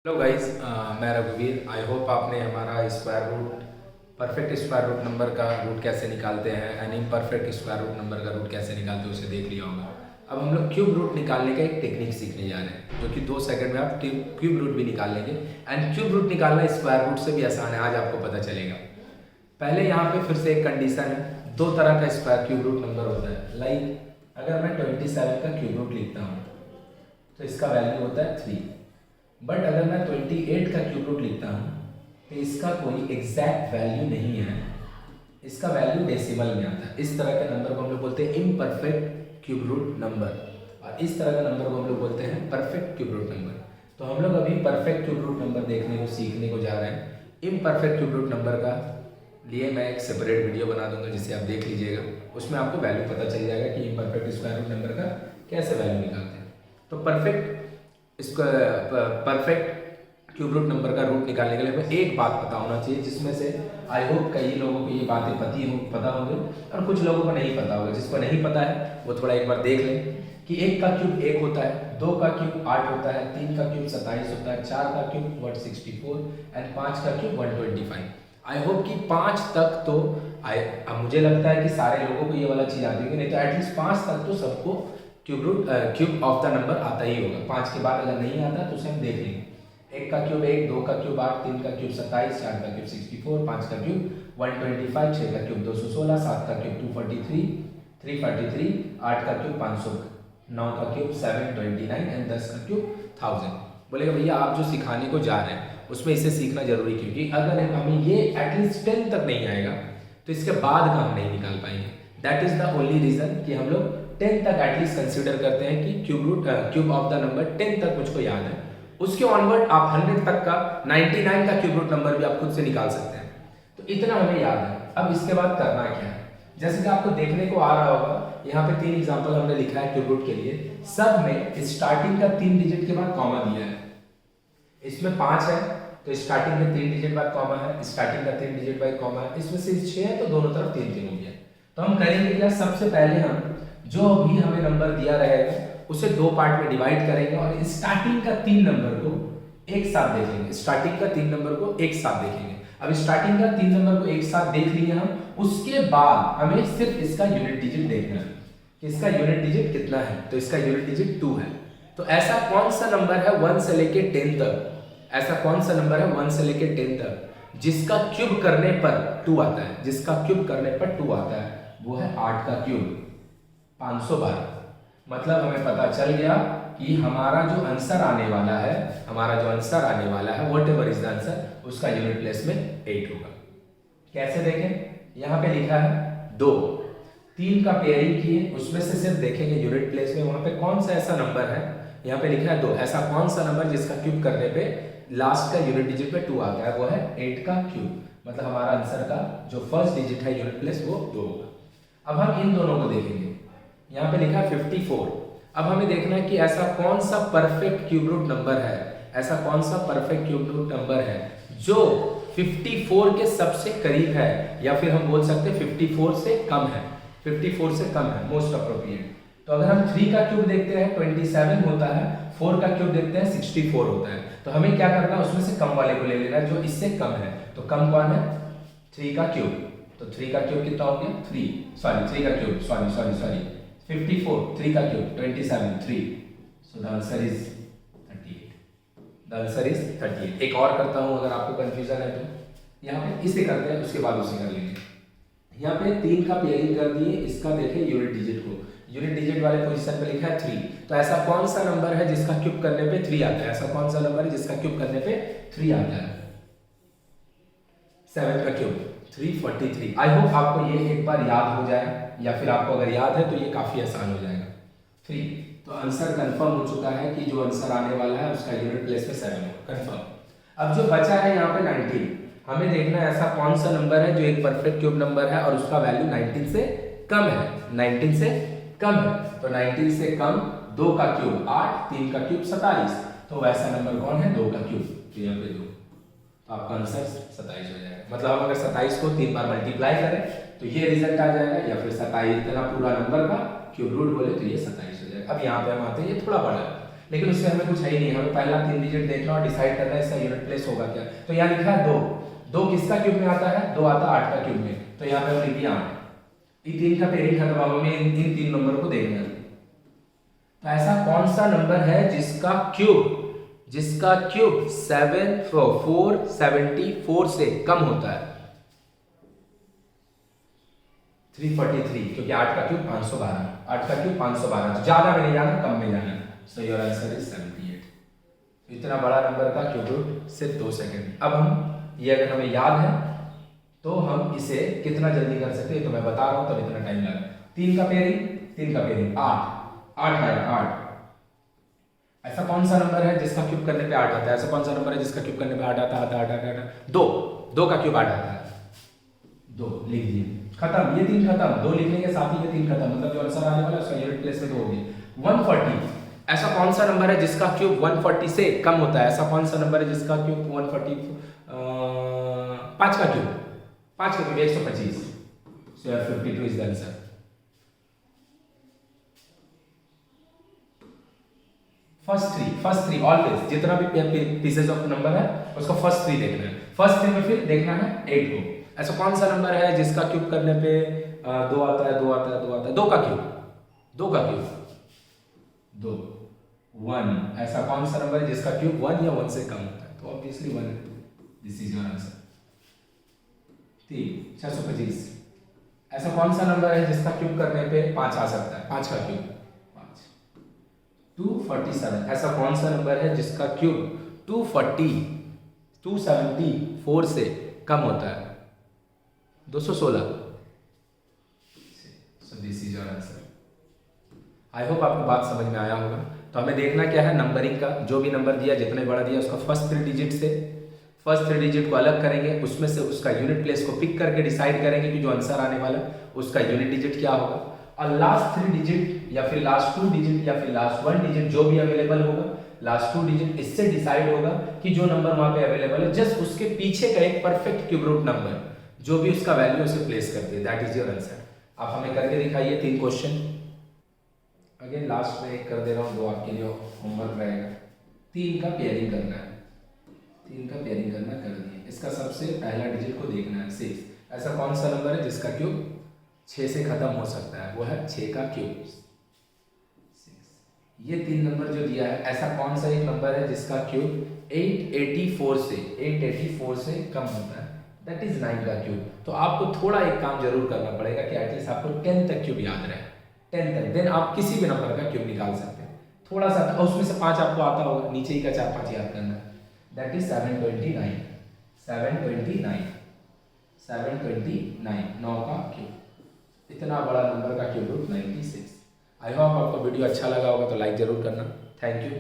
Hello guys, मैं रघुवीर। आई hope आपने हमारा square root perfect square root number का रूट कैसे निकालते हैं and imperfect square root number का रूट कैसे निकालते हैं उसे देख लिया होगा। अब हम लोग क्यूब रूट निकालने का एक टेक्निक सीखने जा रहे हैं जो कि 2 सेकंड में आप क्यूब रूट भी निकाल लेंगे। एंड क्यूब रूट निकालना स्क्वायर रूट से भी आसान है, आज आपको पता चलेगा। पहले यहाँ पे फिर से एक कंडीशन है, दो तरह का स्क्वायर क्यूब रूट नंबर होता है। लाइक अगर मैं 27 का क्यूब रूट लिखता हूँ तो इसका वैल्यू होता है 3। बट अगर मैं 28 का क्यूब रूट लिखता हूँ तो इसका कोई एग्जैक्ट वैल्यू नहीं है, इसका वैल्यू डेसिमल में आता है। इस तरह के नंबर को हम लोग बोलते हैं इम्परफेक्ट क्यूब रूट नंबर, और इस तरह का नंबर को हम लोग बोलते हैं परफेक्ट क्यूब रूट नंबर। तो हम लोग अभी परफेक्ट क्यूब रूट नंबर देखने को सीखने को जा रहे हैं। इम्परफेक्ट क्यूब रूट नंबर का लिए मैं एक सेपरेट वीडियो बना दूंगा जिसे आप देख लीजिएगा, उसमें आपको वैल्यू पता चल जाएगा कि इम्परफेक्ट स्क्वायर रूट नंबर का कैसे वैल्यू निकालते हैं। तो परफेक्ट क्यूब रूट नंबर का रूट निकालने के लिए हमें एक बात पता होना चाहिए, जिसमें से आई होप कई लोगों को ये बातें पता होंगे और कुछ लोगों को नहीं पता होगा। जिसको नहीं पता है वो थोड़ा एक बार देख लें कि 1 का क्यूब 1 होता है, 2 का क्यूब 8 होता है, 3 का क्यूब 27 होता है, 4 का क्यूब 164 एंड 5 का क्यूब 125। आई होप कि 5 तक तो अब मुझे लगता है कि सारे लोगों को ये वाला चीज़ आती होगी, नहीं तो एटलीस्ट 5 तक तो सबको क्यूब ऑफ द नंबर आता ही होगा। 5 के बाद अगर नहीं आता तो उसे हम देख लेंगे। 1 का क्यूब 1, 2 का क्यूब 8, 3 का क्यूब 27, 4 का क्यूब 64, 5 का क्यूब 125, 6 का क्यूब 216, 7 का क्यूब 243, 343, 8 का क्यूब 500, 9 का क्यूब 729 एंड 10 का क्यूब 1000। बोलेगा भैया आप जो सिखाने को जा रहे हैं उसमें इसे सीखना जरूरी, क्योंकि अगर हमें ये एटलीस्ट 10 तक नहीं आएगा तो इसके बाद का हम नहीं निकाल पाएंगे। That is the only reason कि हम लोग 10 तक एटलीस्ट कंसीडर करते हैं कि क्यूब ऑफ द नंबर 10 तक मुझको याद है। उसके ऑनवर्ड आप 100 तक का 99 का क्यूब रूट नंबर भी आप खुद से निकाल सकते हैं। तो इतना हमें याद है। अब इसके बाद करना क्या है, जैसे कि आपको देखने को आ रहा होगा यहाँ पे 3 एग्जांपल हमने लिखा है क्यूब रूट के लिए। सब में स्टार्टिंग का 3 डिजिट के बाद कॉमा दिया है। इसमें 5 है तो स्टार्टिंग में 3 डिजिट बाद कॉमा है, स्टार्टिंग का 3 डिजिट बाद कॉमा है। इसमें से 6 है तो दोनों तरफ 3 हो गया। तो हम करेंगे क्या, सबसे पहले हम जो भी हमें नंबर दिया रहेगा उसे 2 पार्ट में डिवाइड करेंगे और स्टार्टिंग का 3 नंबर को एक साथ देखेंगे। स्टार्टिंग का 3 नंबर को एक साथ देखेंगे। अब स्टार्टिंग का 3 नंबर को एक साथ देख लिए हम, उसके बाद हमें सिर्फ इसका यूनिट डिजिट देखना है कि इसका यूनिट डिजिट कितना है। तो इसका यूनिट डिजिट 2 है। तो ऐसा कौन सा नंबर है 1 से लेके 10 तक, ऐसा कौन सा नंबर है 1 से लेके 10 तक जिसका क्यूब करने पर 2 आता है, जिसका क्यूब करने पर 2 आता है, वो है 8 का क्यूब 512। मतलब हमें पता चल गया कि हमारा जो आंसर आने वाला है व्हाटएवर इज द आंसर, उसका यूनिट प्लेस में 8 होगा। कैसे देखें, यहाँ पे लिखा है 2, 3 का पेयरिंग किए, उसमें से सिर्फ देखेंगे यूनिट प्लेस में वहां पे कौन सा ऐसा नंबर है। यहाँ पे लिखा है 2, ऐसा कौन सा नंबर जिसका क्यूब करने पे लास्ट का यूनिट डिजिट पे 2 आता है, वो है 8 का क्यूब। मतलब हमारा आंसर का जो फर्स्ट डिजिट है यूनिट प्लेस वो 2 होगा। अब हम इन दोनों को देखेंगे। यहाँ पे लिखा है 54। अब हमें देखना है कि ऐसा कौन सा परफेक्ट क्यूब रूट नंबर है, ऐसा कौन सा परफेक्ट क्यूब रूट नंबर है जो 54 के सबसे करीब है, या फिर हम बोल सकते हैं 54 से कम है। 54 से कम है मोस्ट अप्रोप्रिएट। तो अगर हम 3 का क्यूब देखते हैं 27 होता है, 4 का क्यूब देखते हैं 64 होता है। तो हमें क्या करना है, उसमें से कम वाले को ले लेना है जो इससे कम है। तो कम कौन है, 3 का क्यूब। तो 3 का क्यूब कितना हो गया 3 का क्यूब 54, 3 का cube 27, 3। So the answer is 38। The answer is 38। एक और करता हूं अगर आपको कंफ्यूजन है तो। यहाँ पे इसे करते हैं, उसके बाद उसे कर लेंगे। यहाँ पे 3 का पेयरिंग कर दिए, इसका देखें यूनिट डिजिट को, यूनिट डिजिट वाले पोजीशन पे लिखा है 3। तो ऐसा कौन सा नंबर है जिसका क्यूब करने पे 3 आता है, ऐसा कौन सा नंबर है जिसका क्यूब करने पे 3 आता है, 7 का क्यूब 343। आई होप आपको ये एक बार याद हो जाए, या फिर आपको अगर याद है तो ये काफी आसान हो जाएगा। 3। तो आंसर कंफर्म हो चुका है कि जो आंसर आने वाला है उसका यूनिट प्लेस में 7 होगा, कंफर्म। अब जो बचा है यहाँ पे 19, हमें देखना है ऐसा कौन सा नंबर है जो एक परफेक्ट क्यूब नंबर है और उसका वैल्यू 19 से कम है। 19 से कम है तो 19 से कम 2 का क्यूब 8, 3 का क्यूब 27। तो वैसा नंबर कौन है 2 का क्यूब, तो यहाँ पे 2। तो आपका आंसर 27 हो जाएगा। मतलब हम अगर 27 को 3 बार मल्टीप्लाई करें तो ये रिजल्ट आ जाएगा, या फिर 27 इतना पूरा नंबर का क्यूब रूट बोले तो ये 27 हो जाएगा। अब यहाँ पे हम आते हैं, ये थोड़ा बड़ा है लेकिन उसमें हमें कुछ है ही नहीं, हमें पहला 3 डिजिट देखना और डिसाइड करना है इसका यूनिट प्लेस होगा क्या। तो यहाँ लिखा है 2, 2 किसका क्यूब में आता है, 2 आता है 8 का क्यूब में, तो यहाँ पे हम लिख दिया 8। ये 3 का पेयरिंग खत्म हुआ, हमें इन 3 नंबर को देखना है। तो ऐसा कौन सा नंबर है जिसका क्यूब 474 से कम होता है। 343, क्योंकि 8 का क्यूब 512, 8 का क्यूब 512, तो ज्यादा में नहीं जाना, कम में जाना। So your answer is 78। इतना बड़ा नंबर का क्यूब रूट सिर्फ 2 सेकंड। अब हम ये अगर हमें याद है तो हम इसे कितना जल्दी कर सकते हैं, तो मैं बता रहा हूं, तब इतना टाइम लगा। 3 का पेयरिंग 8 आया 8। ऐसा कौन सा नंबर है जिसका क्यूब करने पे 8 आता है, ऐसा कौन सा नंबर है जिसका क्यूब करने पे 8 आता है, 2 का क्यूब 8 आता है, 2 लिख दिए, खत्म। ये 3 खत्म, 2 लिखने के साथ ही ये 3 खत्म, मतलब जो आंसर आने वाला है उसका यूनिट प्लेस में 2 हो गया। 140, ऐसा कौन सा नंबर है जिसका क्यूब 140 से कम होता है, ऐसा कौन सा नंबर है जिसका क्यूब 140 5 का cube 125। So 52 is the answer. First three always, जितना भी पीसेस ऑफ नंबर है उसका फर्स्ट 3 देखना है, फर्स्ट 3 में फिर देखना है 8 को। ऐसा कौन सा नंबर है जिसका क्यूब करने पे 2 आता है, 2 का क्यूब 2 1। ऐसा कौन सा नंबर है जिसका क्यूब 1 या 1 से कम होता है, तो ऑब्वियसली 1 है, दिस इज योर आंसर। 625, ऐसा कौन सा नंबर है जिसका क्यूब करने पे 5 आ सकता है, 5 का क्यूब 5। 247, ऐसा कौन सा नंबर है जिसका क्यूब 274 से कम होता है, 216। So this is your answer. I hope आपको बात समझ में आया होगा। तो हमें देखना क्या है, नंबरिंग का जो भी नंबर दिया, जितने बड़ा दिया उसका फर्स्ट 3 डिजिट को अलग करेंगे, उसमें से उसका यूनिट प्लेस को पिक करके डिसाइड करेंगे कि जो आंसर आने वाला उसका यूनिट डिजिट क्या होगा, और लास्ट 3 डिजिट या फिर लास्ट 2 डिजिट या फिर लास्ट 1 डिजिट जो भी अवेलेबल होगा, लास्ट 2 डिजिट इससे डिसाइड होगा कि जो नंबर वहां पे अवेलेबल है जस्ट उसके पीछे का एक परफेक्ट क्यूब रूट नंबर जो भी उसका वैल्यू उसे प्लेस करती है, दैट इज योर आंसर। आप हमें करके दिखाइए 3 क्वेश्चन। अगेन लास्ट में एक कर दे रहा हूँ, 2 आपके लिए होमवर्क रहेगा। 3 का पेयरिंग करना है, 3 का पेयरिंग करना कर दिए। इसका सबसे पहला डिजिट को देखना है 6। ऐसा कौन सा नंबर है जिसका क्यूब 6 से खत्म हो सकता है, वो है 6 का क्यूब 6। ये 3 नंबर जो दिया है, ऐसा कौन सा एक नंबर है जिसका क्यूब 884 से कम होता है, दैट इज 9 का क्यूब। तो आपको थोड़ा एक काम जरूर करना पड़ेगा कि एटलीस्ट आपको 10 तक क्यूब याद रहे, 10 तक, देन आप किसी भी नंबर का क्यूब निकाल सकते हैं। थोड़ा सा, और उसमें से 5 आपको आता होगा, नीचे ही का 4-5 याद करना है, दैट इज 729 9 का क्यूब। इतना बड़ा नंबर का क्यूब रूट 96। आई होप आपको वीडियो अच्छा लगा होगा, तो लाइक जरूर करना। Thank you.